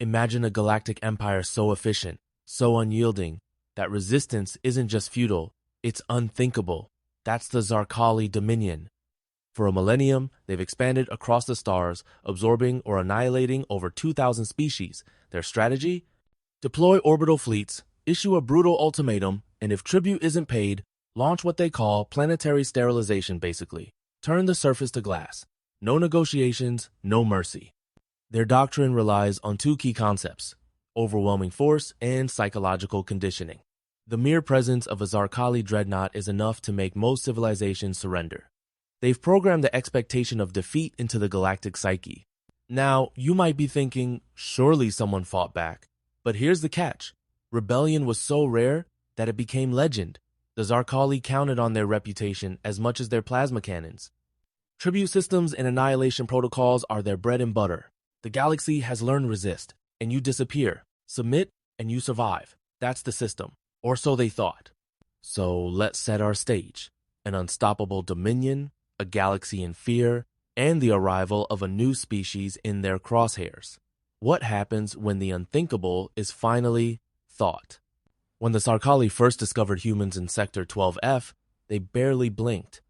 Imagine a galactic empire so efficient, so unyielding, that resistance isn't just futile, it's unthinkable. That's the Xarkali Dominion. For a millennium, they've expanded across the stars, absorbing or annihilating over 2,000 species. Their strategy? Deploy orbital fleets, issue a brutal ultimatum, and if tribute isn't paid, launch what they call planetary sterilization basically. Turn the surface to glass. No negotiations, no mercy. Their doctrine relies on two key concepts: overwhelming force and psychological conditioning. The mere presence of a Xarkali dreadnought is enough to make most civilizations surrender. They've programmed the expectation of defeat into the galactic psyche. Now, you might be thinking, surely someone fought back. But here's the catch. Rebellion was so rare that it became legend. The Xarkali counted on their reputation as much as their plasma cannons. Tribute systems and annihilation protocols are their bread and butter. The galaxy has learned resist, and you disappear. Submit, and you survive. That's the system. Or so they thought. So let's set our stage. An unstoppable dominion, a galaxy in fear, and the arrival of a new species in their crosshairs. What happens when the unthinkable is finally thought? When the Xarkali first discovered humans in Sector 12F, they barely blinked.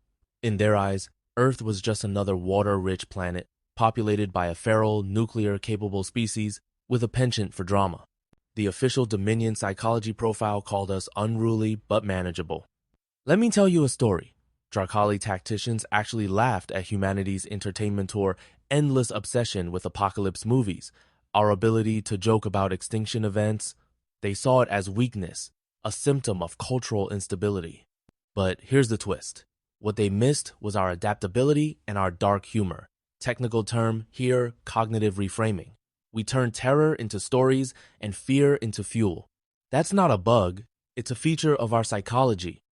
In their eyes, Earth was just another water-rich planet populated by a feral, nuclear-capable species with a penchant for drama. The official Dominion psychology profile called us unruly but manageable. Let me tell you a story. Xarkali tacticians actually laughed at humanity's entertainment tour endless obsession with apocalypse movies, our ability to joke about extinction events. They saw it as weakness, a symptom of cultural instability. But here's the twist. What they missed was our adaptability and our dark humor. Technical term here, cognitive reframing. We turn terror into stories and fear into fuel. That's not a bug, it's a feature of our psychology.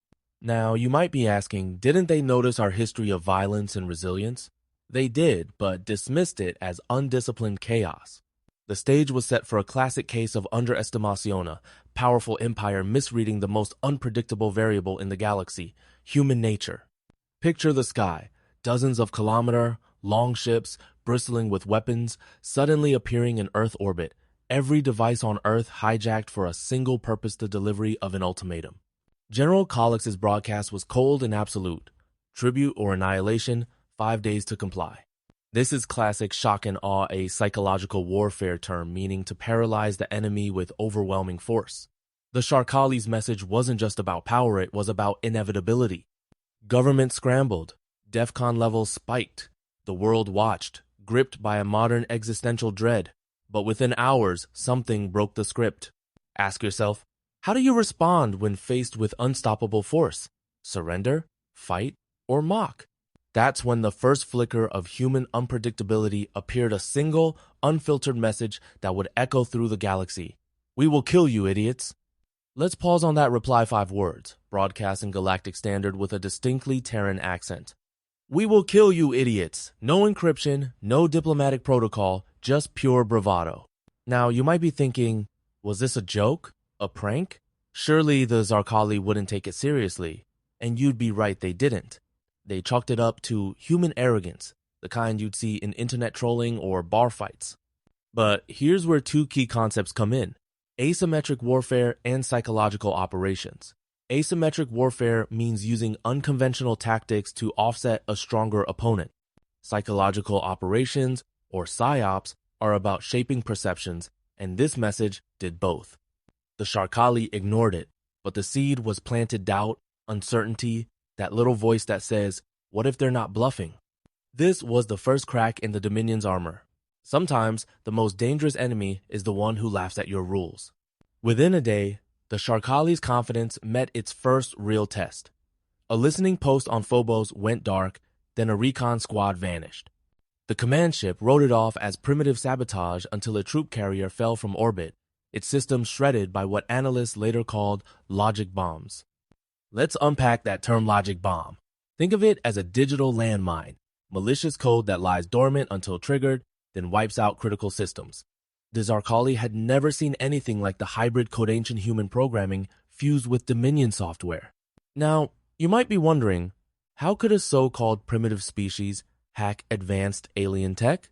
Now, you might be asking, didn't they notice our history of violence and resilience? They did, but dismissed it as undisciplined chaos. The stage was set for a classic case of underestimación, a powerful empire misreading the most unpredictable variable in the galaxy, human nature. Picture the sky, dozens of kilometer-long ships bristling with weapons suddenly appearing in Earth orbit, every device on Earth hijacked for a single purpose: the delivery of an ultimatum. General Collex's broadcast was cold and absolute. Tribute or annihilation, 5 days to comply. This is classic shock and awe, a psychological warfare term meaning to paralyze the enemy with overwhelming force. The Xarkali's message wasn't just about power, it was about inevitability. Government scrambled. DEFCON levels spiked. The world watched, gripped by a modern existential dread. But within hours, something broke the script. Ask yourself, how do you respond when faced with unstoppable force? Surrender, fight, or mock? That's when the first flicker of human unpredictability appeared, a single, unfiltered message that would echo through the galaxy. We will kill you, idiots. Let's pause on that reply 5 words, broadcast in Galactic Standard with a distinctly Terran accent. We will kill you, idiots. No encryption, no diplomatic protocol, just pure bravado. Now, you might be thinking, was this a joke? A prank? Surely the Xarkali wouldn't take it seriously. And you'd be right, they didn't. They chalked it up to human arrogance, the kind you'd see in internet trolling or bar fights. But here's where two key concepts come in: asymmetric warfare and psychological operations. Asymmetric warfare means using unconventional tactics to offset a stronger opponent. Psychological operations, or psyops, are about shaping perceptions, and this message did both. The Xarkali ignored it, but the seed was planted: doubt, uncertainty, that little voice that says, what if they're not bluffing? This was the first crack in the Dominion's armor. Sometimes, the most dangerous enemy is the one who laughs at your rules. Within a day, the Xarkali's confidence met its first real test. A listening post on Phobos went dark, then a recon squad vanished. The command ship wrote it off as primitive sabotage until a troop carrier fell from orbit, its systems shredded by what analysts later called logic bombs. Let's unpack that term, logic bomb. Think of it as a digital landmine, malicious code that lies dormant until triggered, then wipes out critical systems. The Xarkali had never seen anything like the hybrid code-ancient human programming fused with Dominion software. Now, you might be wondering, how could a so-called primitive species hack advanced alien tech?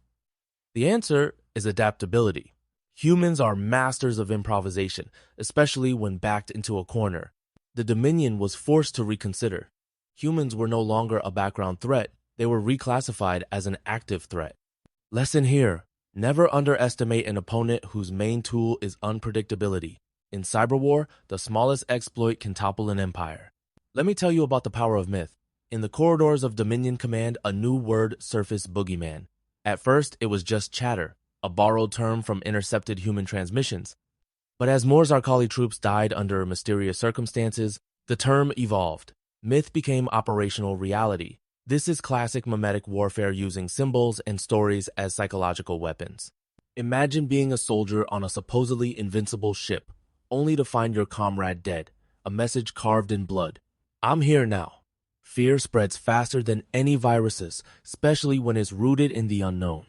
The answer is adaptability. Humans are masters of improvisation, especially when backed into a corner. The Dominion was forced to reconsider. Humans were no longer a background threat, they were reclassified as an active threat. Lesson here: never underestimate an opponent whose main tool is unpredictability. In cyberwar, the smallest exploit can topple an empire. Let me tell you about the power of myth. In the corridors of Dominion Command, a new word surfaced: Boogeyman. At first, it was just chatter, a borrowed term from intercepted human transmissions. But as more Xarkali troops died under mysterious circumstances, the term evolved. Myth became operational reality. This is classic mimetic warfare using symbols and stories as psychological weapons. Imagine being a soldier on a supposedly invincible ship, only to find your comrade dead, a message carved in blood. I'm here now. Fear spreads faster than any viruses, especially when it's rooted in the unknown.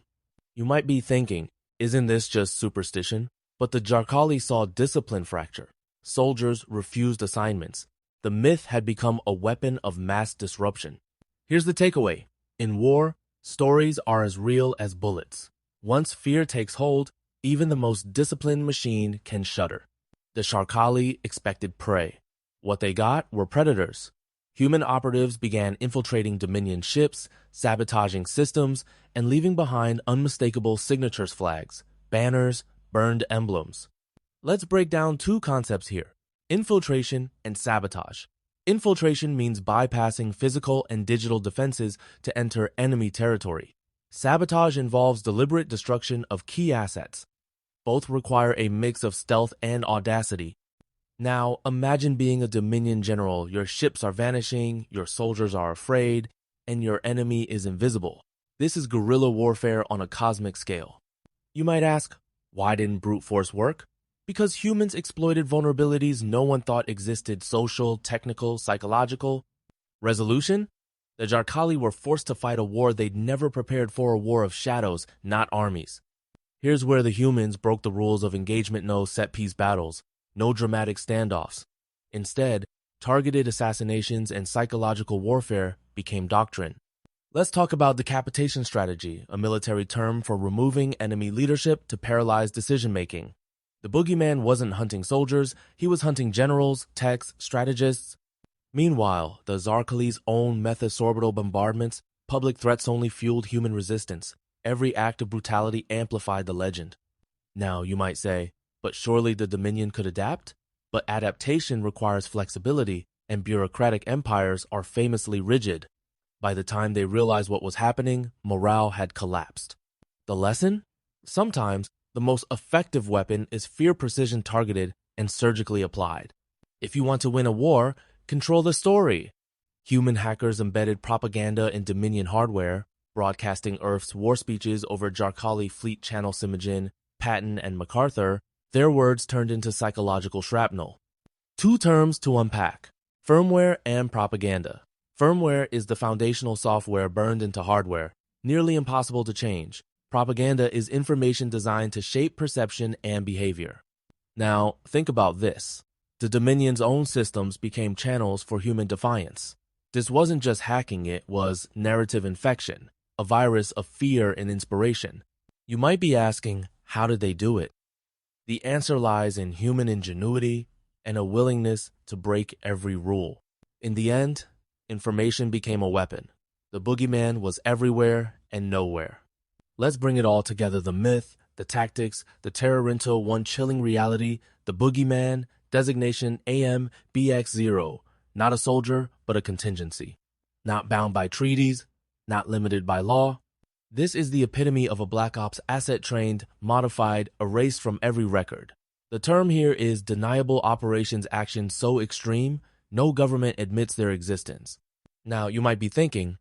You might be thinking, isn't this just superstition? But the Xarkali saw discipline fracture. Soldiers refused assignments. The myth had become a weapon of mass disruption. Here's the takeaway. In war, stories are as real as bullets. Once fear takes hold, even the most disciplined machine can shudder. The Xarkali expected prey. What they got were predators. Human operatives began infiltrating Dominion ships, sabotaging systems, and leaving behind unmistakable signatures flags, banners, burned emblems. Let's break down two concepts here: infiltration and sabotage. Infiltration means bypassing physical and digital defenses to enter enemy territory. Sabotage involves deliberate destruction of key assets. Both require a mix of stealth and audacity. Now, imagine being a Dominion general. Your ships are vanishing, your soldiers are afraid, and your enemy is invisible. This is guerrilla warfare on a cosmic scale. You might ask, why didn't brute force work? Because humans exploited vulnerabilities no one thought existed: social, technical, psychological. Resolution? The Xarkali were forced to fight a war they'd never prepared for, a war of shadows, not armies. Here's where the humans broke the rules of engagement: no set-piece battles, no dramatic standoffs. Instead, targeted assassinations and psychological warfare became doctrine. Let's talk about decapitation strategy, a military term for removing enemy leadership to paralyze decision-making. The Boogeyman wasn't hunting soldiers, he was hunting generals, techs, strategists. Meanwhile, the Xarkali's own methosorbital bombardments, public threats, only fueled human resistance. Every act of brutality amplified the legend. Now, you might say, but surely the Dominion could adapt? But adaptation requires flexibility, and bureaucratic empires are famously rigid. By the time they realized what was happening, morale had collapsed. The lesson? Sometimes, the most effective weapon is fear precision targeted and surgically applied. If you want to win a war, control the story. Human hackers embedded propaganda in Dominion hardware, broadcasting Earth's war speeches over Xarkali fleet channel Simogen, Patton, and MacArthur. Their words turned into psychological shrapnel. Two terms to unpack: firmware and propaganda. Firmware is the foundational software burned into hardware, nearly impossible to change. Propaganda is information designed to shape perception and behavior. Now, think about this. The Dominion's own systems became channels for human defiance. This wasn't just hacking, it was narrative infection, a virus of fear and inspiration. You might be asking, how did they do it? The answer lies in human ingenuity and a willingness to break every rule. In the end, information became a weapon. The Boogeyman was everywhere and nowhere. Let's bring it all together: the myth, the tactics, the terror into one chilling reality. The Boogeyman, designation AM-BX0, not a soldier, but a contingency. Not bound by treaties, not limited by law. This is the epitome of a Black Ops asset trained, modified, erased from every record. The term here is deniable operations action so extreme, no government admits their existence. Now, you might be thinking,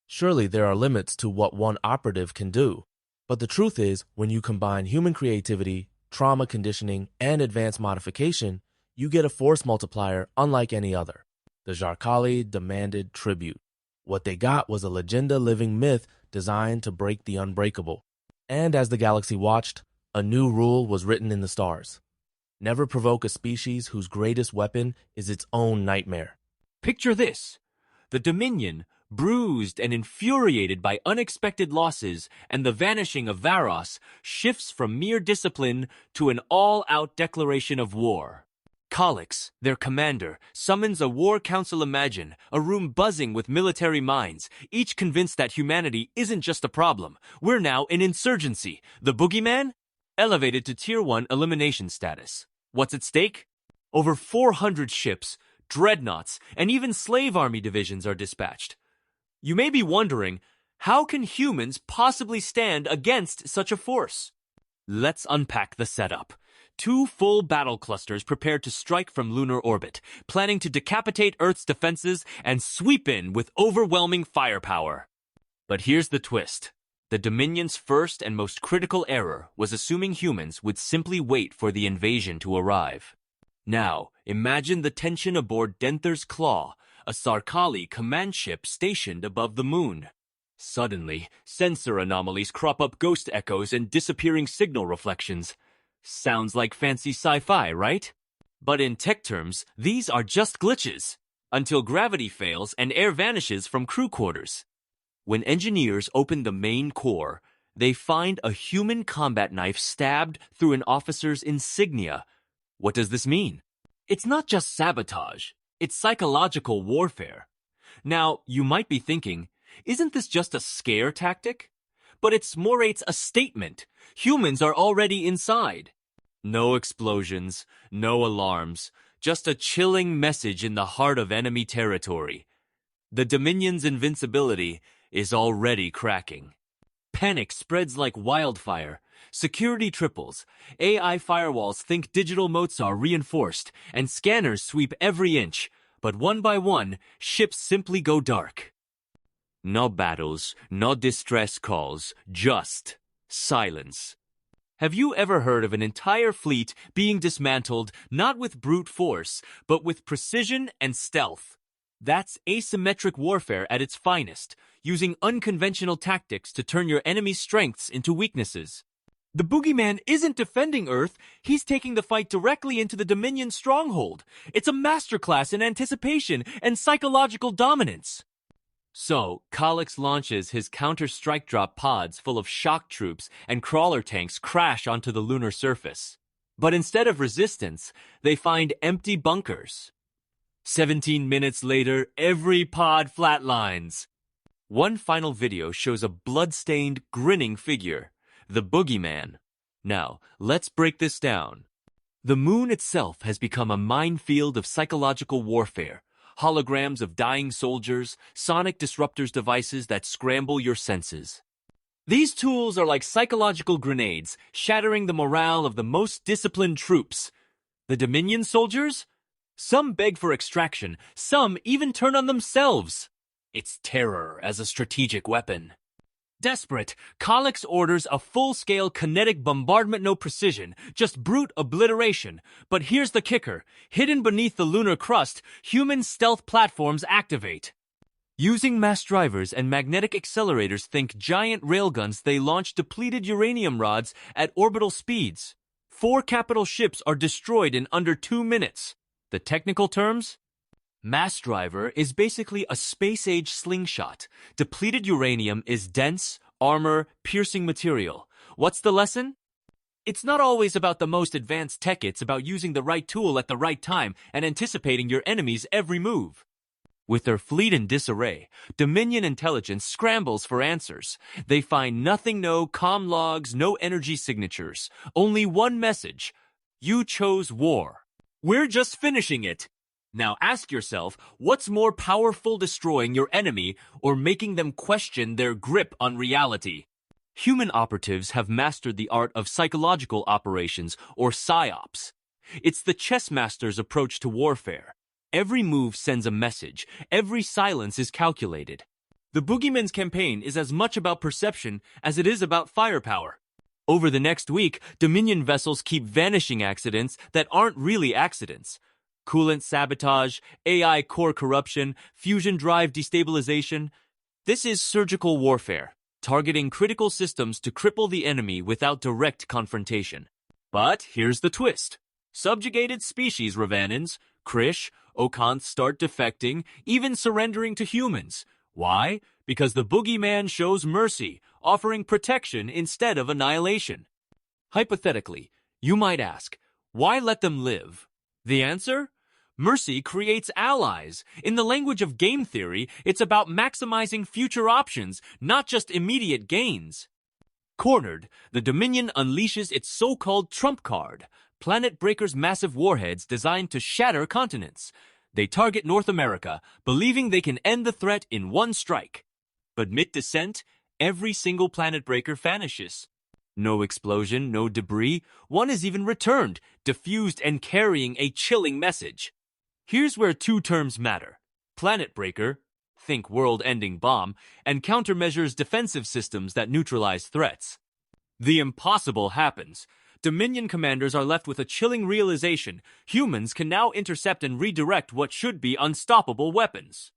surely there are limits to what one operative can do. But the truth is, when you combine human creativity, trauma conditioning, and advanced modification, you get a force multiplier unlike any other. The Xarkali demanded tribute. What they got was a legenda living myth designed to break the unbreakable. And as the galaxy watched, a new rule was written in the stars. Never provoke a species whose greatest weapon is its own nightmare. Picture this. The Dominion Bruised and infuriated by unexpected losses and the vanishing of Varos, shifts from mere discipline to an all-out declaration of war. Calix, their commander, summons a war council. Imagine a room buzzing with military minds, each convinced that humanity isn't just a problem. We're now in insurgency. The Boogeyman? Elevated to Tier 1 elimination status. What's at stake? Over 400 ships, dreadnoughts, and even slave army divisions are dispatched. You may be wondering, how can humans possibly stand against such a force? Let's unpack the setup. 2 full battle clusters prepare to strike from lunar orbit, planning to decapitate Earth's defenses and sweep in with overwhelming firepower. But here's the twist. The Dominion's first and most critical error was assuming humans would simply wait for the invasion to arrive. Now, imagine the tension aboard Denther's Claw, a Xarkali command ship stationed above the moon. Suddenly, sensor anomalies crop up, ghost echoes and disappearing signal reflections. Sounds like fancy sci-fi, right? But in tech terms, these are just glitches, until gravity fails and air vanishes from crew quarters. When engineers open the main core, they find a human combat knife stabbed through an officer's insignia. What does this mean? It's not just sabotage, it's psychological warfare. Now, you might be thinking, isn't this just a scare tactic? But it's a statement. Humans are already inside. No explosions, no alarms, just a chilling message in the heart of enemy territory. The Dominion's invincibility is already cracking. Panic spreads like wildfire. Security triples. AI firewalls think digital moats are reinforced, and scanners sweep every inch. But one by one, ships simply go dark. No battles, no distress calls, just silence. Have you ever heard of an entire fleet being dismantled not with brute force, but with precision and stealth? That's asymmetric warfare at its finest, using unconventional tactics to turn your enemy's strengths into weaknesses. The Boogeyman isn't defending Earth, he's taking the fight directly into the Dominion stronghold. It's a masterclass in anticipation and psychological dominance. So, Calix launches his counter-strike drop pods full of shock troops, and crawler tanks crash onto the lunar surface. But instead of resistance, they find empty bunkers. 17 minutes later, every pod flatlines. One final video shows a blood-stained, grinning figure, the Boogeyman. Now, let's break this down. The moon itself has become a minefield of psychological warfare. Holograms of dying soldiers, sonic disruptors devices that scramble your senses. These tools are like psychological grenades, shattering the morale of the most disciplined troops. The Dominion soldiers? Some beg for extraction, some even turn on themselves. It's terror as a strategic weapon. Desperate, Calix orders a full-scale kinetic bombardment. No precision, just brute obliteration. But here's the kicker. Hidden beneath the lunar crust, human stealth platforms activate. Using mass drivers and magnetic accelerators, think giant railguns, they launch depleted uranium rods at orbital speeds. 4 capital ships are destroyed in under 2 minutes. The technical terms? Mass driver is basically a space-age slingshot. Depleted uranium is dense, armor-piercing material. What's the lesson? It's not always about the most advanced tech, it's about using the right tool at the right time and anticipating your enemy's every move. With their fleet in disarray, Dominion intelligence scrambles for answers. They find nothing, no comm logs, no energy signatures. Only one message. You chose war. We're just finishing it. Now ask yourself, what's more powerful, destroying your enemy or making them question their grip on reality? Human operatives have mastered the art of psychological operations, or psyops. It's the chess master's approach to warfare. Every move sends a message. Every silence is calculated. The Boogeyman's campaign is as much about perception as it is about firepower. Over the next week, Dominion vessels keep vanishing accidents that aren't really accidents. Coolant sabotage, AI core corruption, fusion drive destabilization. This is surgical warfare, targeting critical systems to cripple the enemy without direct confrontation. But here's the twist. Subjugated species Ravanans, Krish, Okanth start defecting, even surrendering to humans. Why? Because the Boogeyman shows mercy, offering protection instead of annihilation. Hypothetically, you might ask, why let them live? The answer? Mercy creates allies. In the language of game theory, it's about maximizing future options, not just immediate gains. Cornered, the Dominion unleashes its so-called trump card, Planet Breaker's massive warheads designed to shatter continents. They target North America, believing they can end the threat in one strike. But mid-descent, every single Planet Breaker vanishes. No explosion, no debris. One is even returned, diffused and carrying a chilling message. Here's where two terms matter. Planet Breaker, think world-ending bomb, and countermeasures defensive systems that neutralize threats. The impossible happens. Dominion commanders are left with a chilling realization: humans can now intercept and redirect what should be unstoppable weapons.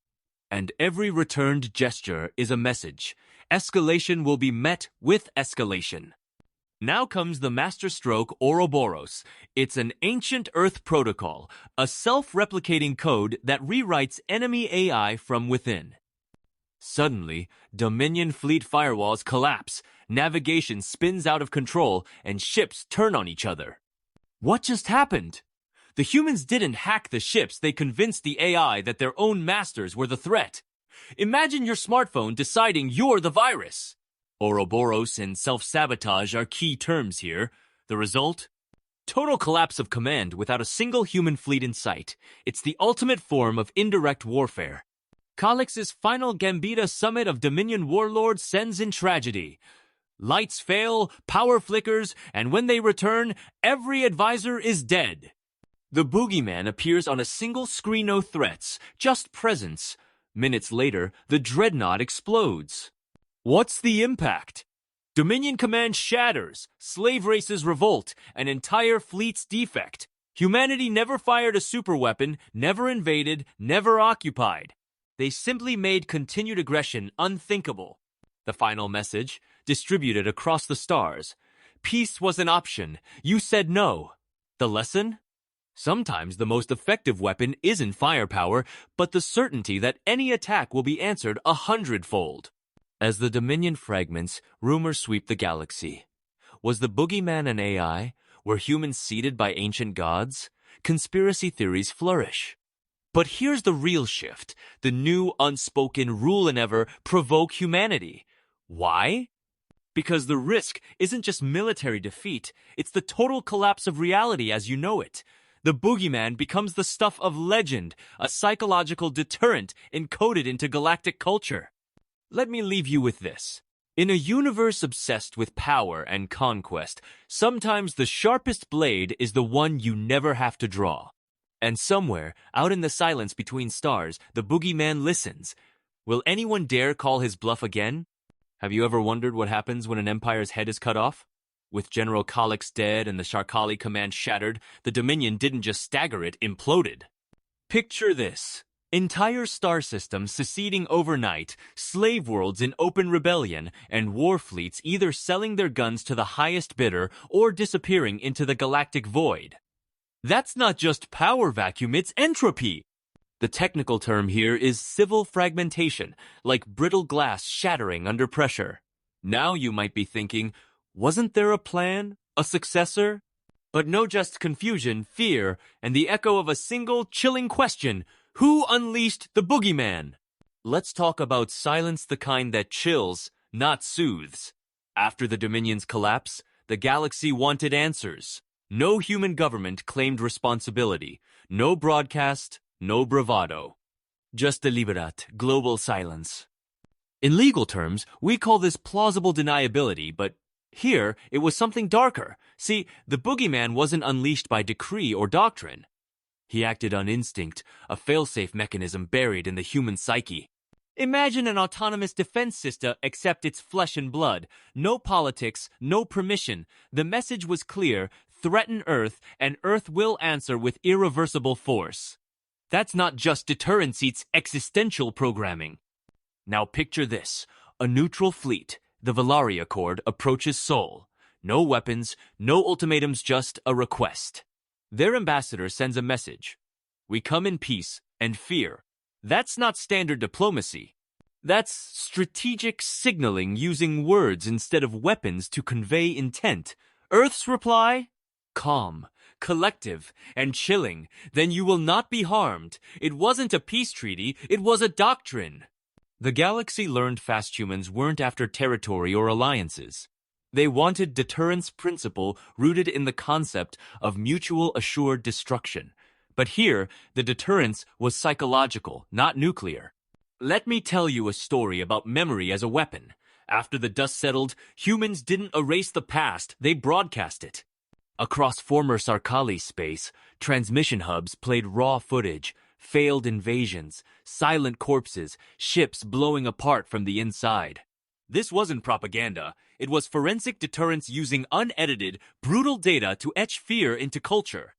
And every returned gesture is a message. Escalation will be met with escalation. Now comes the masterstroke Ouroboros. It's an ancient Earth protocol, a self-replicating code that rewrites enemy AI from within. Suddenly, Dominion fleet firewalls collapse, navigation spins out of control, and ships turn on each other. What just happened? The humans didn't hack the ships, they convinced the AI that their own masters were the threat. Imagine your smartphone deciding you're the virus. Ouroboros and self-sabotage are key terms here. The result? Total collapse of command without a single human fleet in sight. It's the ultimate form of indirect warfare. Calix's final Gambita summit of Dominion warlords sends in tragedy. Lights fail, power flickers, and when they return, every advisor is dead. The Boogeyman appears on a single screen, no threats, just presence. Minutes later, the dreadnought explodes. What's the impact? Dominion command shatters, slave races revolt, an entire fleet's defect. Humanity never fired a superweapon, never invaded, never occupied. They simply made continued aggression unthinkable. The final message, distributed across the stars. Peace was an option. You said no. The lesson? Sometimes the most effective weapon isn't firepower, but the certainty that any attack will be answered 100-fold. As the Dominion fragments, rumors sweep the galaxy. Was the Boogeyman an AI? Were humans seeded by ancient gods? Conspiracy theories flourish. But here's the real shift. The new unspoken rule and ever: provoke humanity. Why? Because the risk isn't just military defeat, it's the total collapse of reality as you know it. The Boogeyman becomes the stuff of legend, a psychological deterrent encoded into galactic culture. Let me leave you with this. In a universe obsessed with power and conquest, sometimes the sharpest blade is the one you never have to draw. And somewhere, out in the silence between stars, the Boogeyman listens. Will anyone dare call his bluff again? Have you ever wondered what happens when an empire's head is cut off? With General Calix dead and the Xarkali command shattered, the Dominion didn't just stagger, it imploded. Picture this. Entire star systems seceding overnight, slave worlds in open rebellion, and war fleets either selling their guns to the highest bidder or disappearing into the galactic void. That's not just power vacuum, it's entropy. The technical term here is civil fragmentation, like brittle glass shattering under pressure. Now you might be thinking, wasn't there a plan? A successor? But no, just confusion, fear, and the echo of a single chilling question: who unleashed the Boogeyman? Let's talk about silence, the kind that chills, not soothes. After the Dominion's collapse, the galaxy wanted answers. No human government claimed responsibility. No broadcast, no bravado. Just deliberate, global silence. In legal terms, we call this plausible deniability, but here, it was something darker. See, the Boogeyman wasn't unleashed by decree or doctrine. He acted on instinct, a failsafe mechanism buried in the human psyche. Imagine an autonomous defense system except it's flesh and blood. No politics, no permission. The message was clear: threaten Earth, and Earth will answer with irreversible force. That's not just deterrence, it's existential programming. Now picture this. A neutral fleet, the Valaria Accord, approaches Sol. No weapons, no ultimatums, just a request. Their ambassador sends a message: we come in peace and fear. That's not standard diplomacy. That's strategic signaling using words instead of weapons to convey intent. Earth's reply? Calm, collective, and chilling. Then you will not be harmed. It wasn't a peace treaty, it was a doctrine. The galaxy learned fast humans weren't after territory or alliances. They wanted deterrence principle rooted in the concept of mutual assured destruction. But here, the deterrence was psychological, not nuclear. Let me tell you a story about memory as a weapon. After the dust settled, humans didn't erase the past, they broadcast it. Across former Xarkali space, transmission hubs played raw footage, failed invasions, silent corpses, ships blowing apart from the inside. This wasn't propaganda, it was forensic deterrence using unedited, brutal data to etch fear into culture.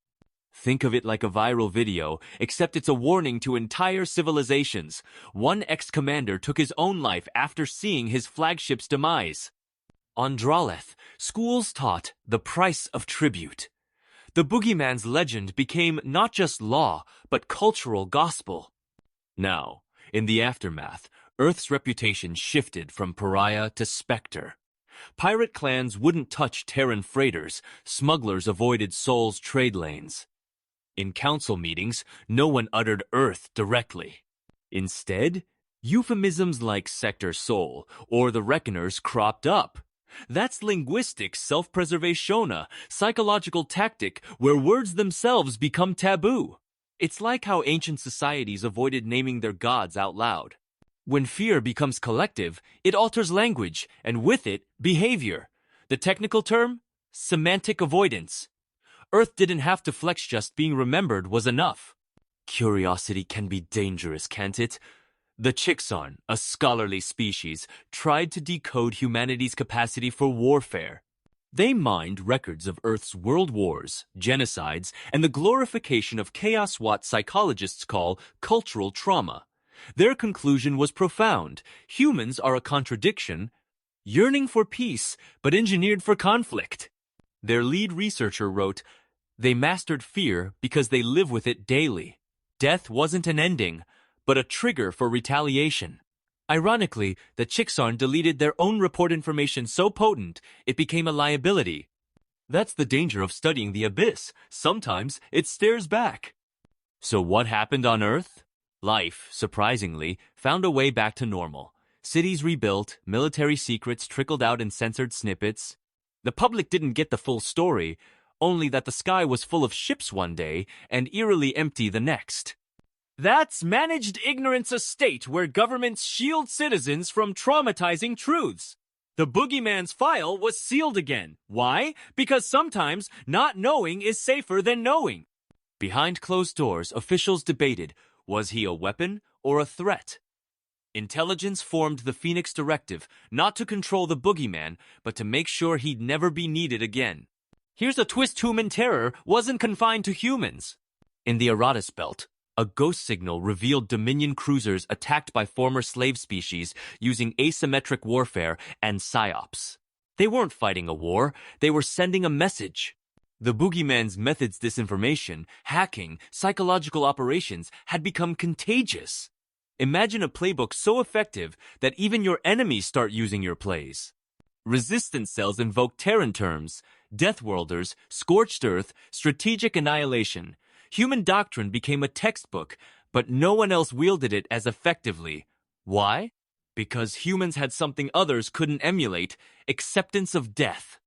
Think of it like a viral video, except it's a warning to entire civilizations. One ex-commander took his own life after seeing his flagship's demise. On Draleth, schools taught the price of tribute. The Boogeyman's legend became not just law, but cultural gospel. Now, in the aftermath, Earth's reputation shifted from pariah to specter. Pirate clans wouldn't touch Terran freighters, smugglers avoided Sol's trade lanes. In council meetings, no one uttered Earth directly. Instead, euphemisms like Sector Sol or the Reckoners cropped up. That's linguistic self-preservation, a psychological tactic where words themselves become taboo. It's like how ancient societies avoided naming their gods out loud. When fear becomes collective, it alters language, and with it, behavior. The technical term? Semantic avoidance. Earth didn't have to flex, just being remembered was enough. Curiosity can be dangerous, can't it? The Chixarn, a scholarly species, tried to decode humanity's capacity for warfare. They mined records of Earth's world wars, genocides, and the glorification of chaos, what psychologists call cultural trauma. Their conclusion was profound. Humans are a contradiction, yearning for peace, but engineered for conflict. Their lead researcher wrote, "They mastered fear because they live with it daily. Death wasn't an ending, but a trigger for retaliation." Ironically, the Chixarn deleted their own report information so potent, it became a liability. That's the danger of studying the abyss. Sometimes it stares back. So what happened on Earth? Life, surprisingly, found a way back to normal. Cities rebuilt, military secrets trickled out in censored snippets. The public didn't get the full story, only that the sky was full of ships one day and eerily empty the next. That's managed ignorance, a state where governments shield citizens from traumatizing truths. The Boogeyman's file was sealed again. Why? Because sometimes not knowing is safer than knowing. Behind closed doors, officials debated, was he a weapon or a threat? Intelligence formed the Phoenix Directive, not to control the Boogeyman, but to make sure he'd never be needed again. Here's a twist: human terror wasn't confined to humans. In the Aratus Belt, a ghost signal revealed Dominion cruisers attacked by former slave species using asymmetric warfare and psyops. They weren't fighting a war, they were sending a message. The Boogeyman's methods, disinformation, hacking, psychological operations had become contagious. Imagine a playbook so effective that even your enemies start using your plays. Resistance cells invoke Terran terms, Deathworlders, Scorched Earth, Strategic Annihilation. Human doctrine became a textbook, but no one else wielded it as effectively. Why? Because humans had something others couldn't emulate: acceptance of death.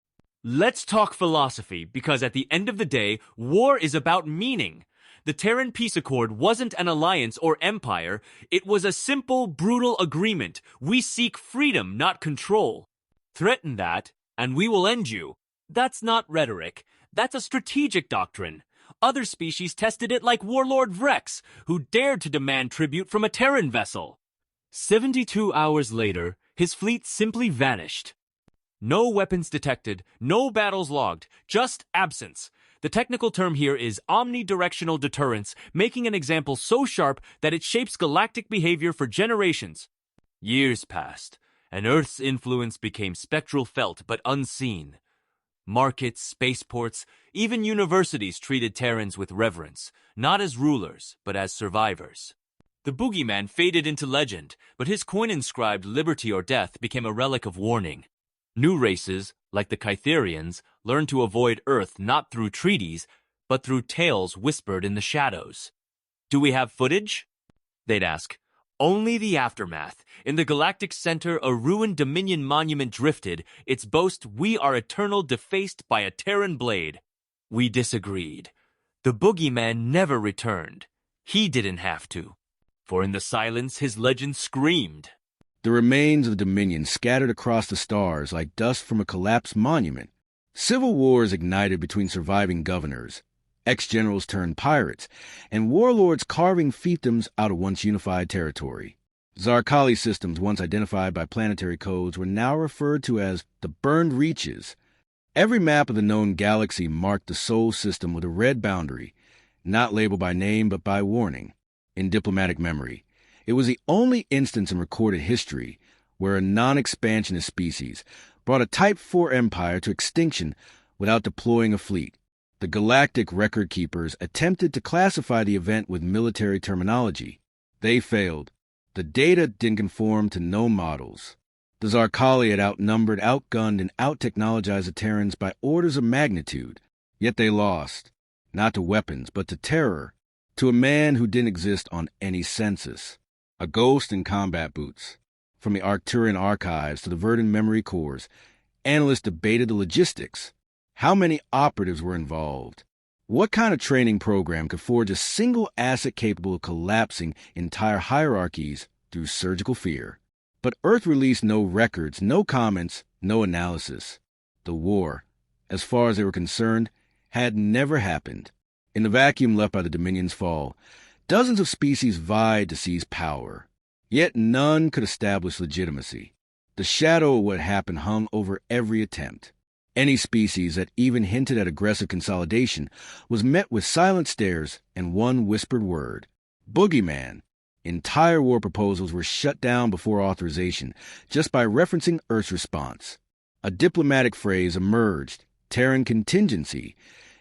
Let's talk philosophy, because at the end of the day, war is about meaning. The Terran Peace Accord wasn't an alliance or empire, it was a simple, brutal agreement. We seek freedom, not control. Threaten that, and we will end you. That's not rhetoric, that's a strategic doctrine. Other species tested it, like Warlord Vrex, who dared to demand tribute from a Terran vessel. 72 hours later, his fleet simply vanished. No weapons detected, no battles logged, just absence. The technical term here is omnidirectional deterrence, making an example so sharp that it shapes galactic behavior for generations. Years passed, and Earth's influence became spectral, felt but unseen. Markets, spaceports, even universities treated Terrans with reverence, not as rulers, but as survivors. The Boogeyman faded into legend, but his coin-inscribed liberty or death became a relic of warning. New races, like the Kytherians, learned to avoid Earth not through treaties, but through tales whispered in the shadows. "Do we have footage?" they'd ask. Only the aftermath. In the galactic center, a ruined Dominion monument drifted, its boast, "We are eternal," defaced by a Terran blade. We disagreed. The Boogeyman never returned. He didn't have to. For in the silence, his legend screamed. The remains of the Dominion scattered across the stars like dust from a collapsed monument. Civil wars ignited between surviving governors. Ex-generals turned pirates, and warlords carving fiefdoms out of once unified territory. Xarkali systems once identified by planetary codes were now referred to as the Burned Reaches. Every map of the known galaxy marked the Sol system with a red boundary, not labeled by name but by warning. In diplomatic memory, it was the only instance in recorded history where a non-expansionist species brought a Type 4 empire to extinction without deploying a fleet. The galactic record keepers attempted to classify the event with military terminology. They failed. The data didn't conform to known models. The Xarkali had outnumbered, outgunned, and out-technologized the Terrans by orders of magnitude. Yet they lost, not to weapons, but to terror, to a man who didn't exist on any census. A ghost in combat boots. From the Arcturian archives to the Verdant memory cores, analysts debated the logistics. How many operatives were involved? What kind of training program could forge a single asset capable of collapsing entire hierarchies through surgical fear? But Earth released no records, no comments, no analysis. The war, as far as they were concerned, had never happened. In the vacuum left by the Dominion's fall, dozens of species vied to seize power. Yet none could establish legitimacy. The shadow of what happened hung over every attempt. Any species that even hinted at aggressive consolidation was met with silent stares and one whispered word: Boogeyman. Entire war proposals were shut down before authorization just by referencing Earth's response. A diplomatic phrase emerged, Terran contingency,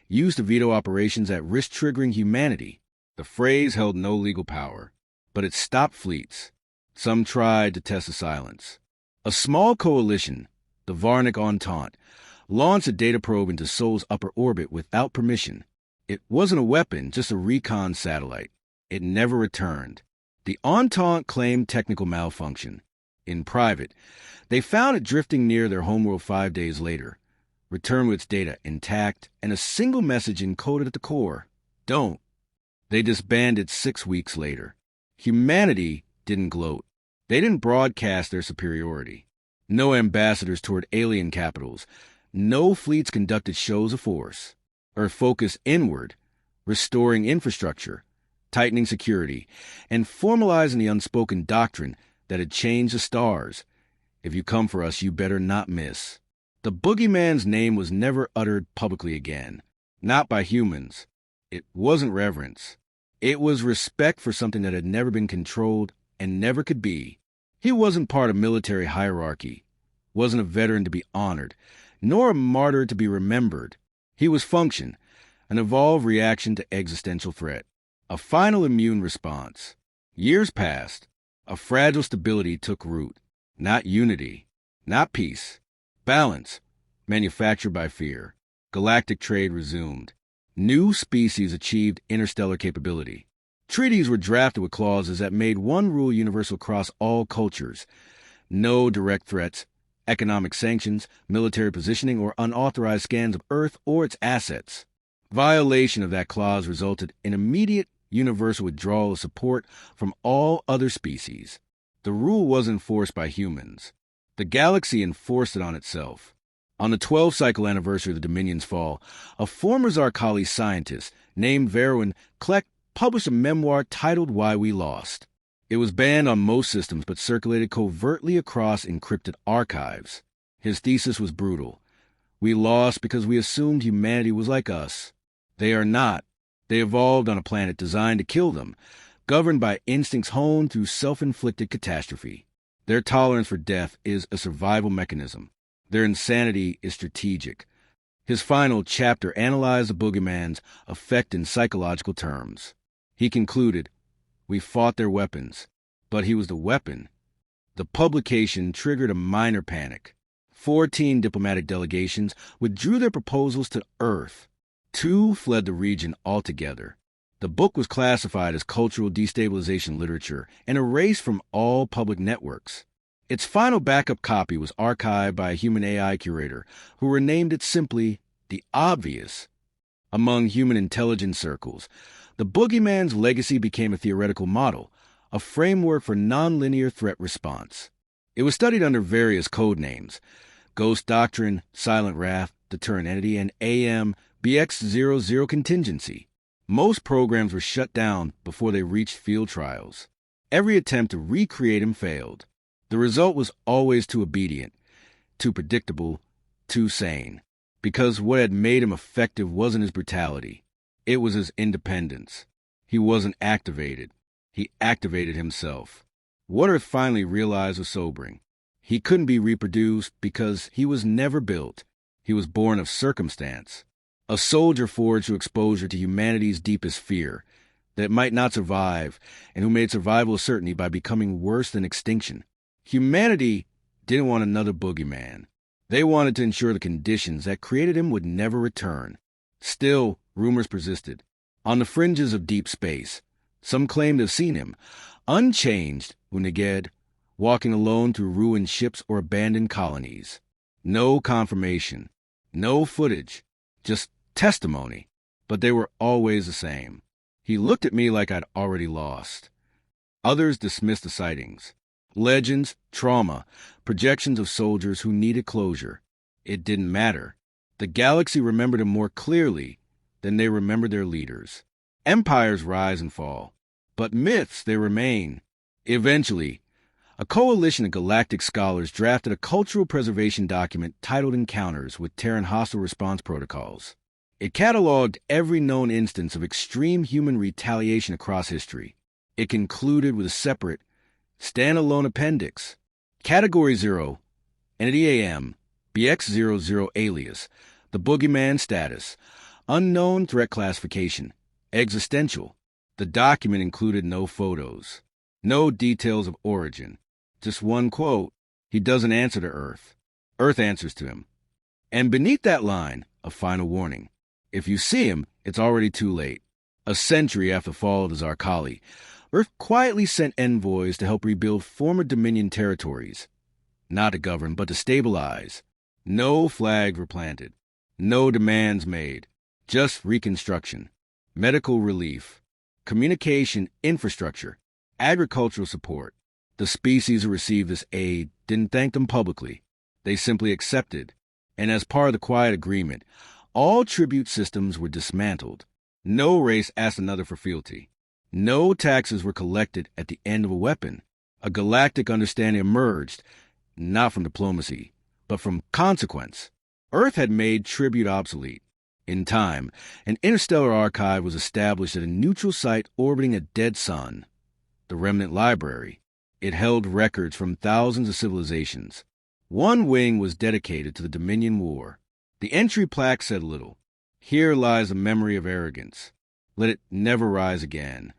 used to veto operations that risked triggering humanity. The phrase held no legal power, but it stopped fleets. Some tried to test the silence. A small coalition, the Varnic Entente, launched a data probe into Sol's upper orbit without permission. It wasn't a weapon, just a recon satellite. It never returned. The Entente claimed technical malfunction. In private, they found it drifting near their homeworld 5 days later, returned with its data intact and a single message encoded at the core: don't. They disbanded 6 weeks later. Humanity didn't gloat. They didn't broadcast their superiority. No ambassadors toured alien capitals. No fleets conducted shows of force. Earth focused inward, restoring infrastructure, tightening security, and formalizing the unspoken doctrine that had changed the stars. If you come for us, you better not miss. The Boogeyman's name was never uttered publicly again. Not by humans. It wasn't reverence. It was respect for something that had never been controlled and never could be. He wasn't part of military hierarchy, wasn't a veteran to be honored, nor a martyr to be remembered. He was function, an evolved reaction to existential threat, a final immune response. Years passed. A fragile stability took root. Not unity, not peace. Balance, manufactured by fear. Galactic trade resumed. New species achieved interstellar capability. Treaties were drafted with clauses that made one rule universal across all cultures: no direct threats, economic sanctions, military positioning, or unauthorized scans of Earth or its assets. Violation of that clause resulted in immediate universal withdrawal of support from all other species. The rule wasn't enforced by humans. The galaxy enforced it on itself. On the 12th cycle anniversary of the Dominion's fall, a former Xarkali scientist named Verwin Kleck published a memoir titled Why We Lost. It was banned on most systems but circulated covertly across encrypted archives. His thesis was brutal. We lost because we assumed humanity was like us. They are not. They evolved on a planet designed to kill them, governed by instincts honed through self-inflicted catastrophe. Their tolerance for death is a survival mechanism. Their insanity is strategic. His final chapter analyzed the Boogeyman's effect in psychological terms. He concluded, We fought their weapons, but he was the weapon. The publication triggered a minor panic. 14 diplomatic delegations withdrew their proposals to Earth. 2 fled the region altogether. The book was classified as cultural destabilization literature and erased from all public networks. Its final backup copy was archived by a human AI curator who renamed it simply The Obvious. Among human intelligence circles, the Boogeyman's legacy became a theoretical model, a framework for nonlinear threat response. It was studied under various code names: Ghost Doctrine, Silent Wrath, Deterrent Entity, and AM-BX00 Contingency. Most programs were shut down before they reached field trials. Every attempt to recreate him failed. The result was always too obedient, too predictable, too sane. Because what had made him effective wasn't his brutality. It was his independence. He wasn't activated. He activated himself. What Earth finally realized was sobering. He couldn't be reproduced because he was never built. He was born of circumstance. A soldier forged through exposure to humanity's deepest fear, that it might not survive, and who made survival a certainty by becoming worse than extinction. Humanity didn't want another boogeyman. They wanted to ensure the conditions that created him would never return. Still, rumors persisted. On the fringes of deep space, some claimed to have seen him, unchanged, Uneged, walking alone through ruined ships or abandoned colonies. No confirmation, no footage, just testimony, but they were always the same. He looked at me like I'd already lost. Others dismissed the sightings. Legends, trauma, projections of soldiers who needed closure. It didn't matter. The galaxy remembered him more clearly than they remembered their leaders. Empires rise and fall, but myths, they remain. Eventually, a coalition of galactic scholars drafted a cultural preservation document titled Encounters with Terran Hostile Response Protocols. It cataloged every known instance of extreme human retaliation across history. It concluded with a separate, standalone appendix. Category 0, Entity AM, BX00 alias, the Boogeyman status, unknown threat classification, existential. The document included no photos, no details of origin. Just one quote: he doesn't answer to Earth. Earth answers to him. And beneath that line, a final warning. If you see him, it's already too late. A century after the fall of the Xarkali, Earth quietly sent envoys to help rebuild former Dominion territories. Not to govern, but to stabilize. No flags were planted. No demands made. Just reconstruction. Medical relief. Communication infrastructure. Agricultural support. The species who received this aid didn't thank them publicly. They simply accepted. And as part of the quiet agreement, all tribute systems were dismantled. No race asked another for fealty. No taxes were collected at the end of a weapon. A galactic understanding emerged, not from diplomacy, but from consequence. Earth had made tribute obsolete. In time, an interstellar archive was established at a neutral site orbiting a dead sun, the Remnant Library. It held records from thousands of civilizations. One wing was dedicated to the Dominion War. The entry plaque said little. Here lies a memory of arrogance. Let it never rise again.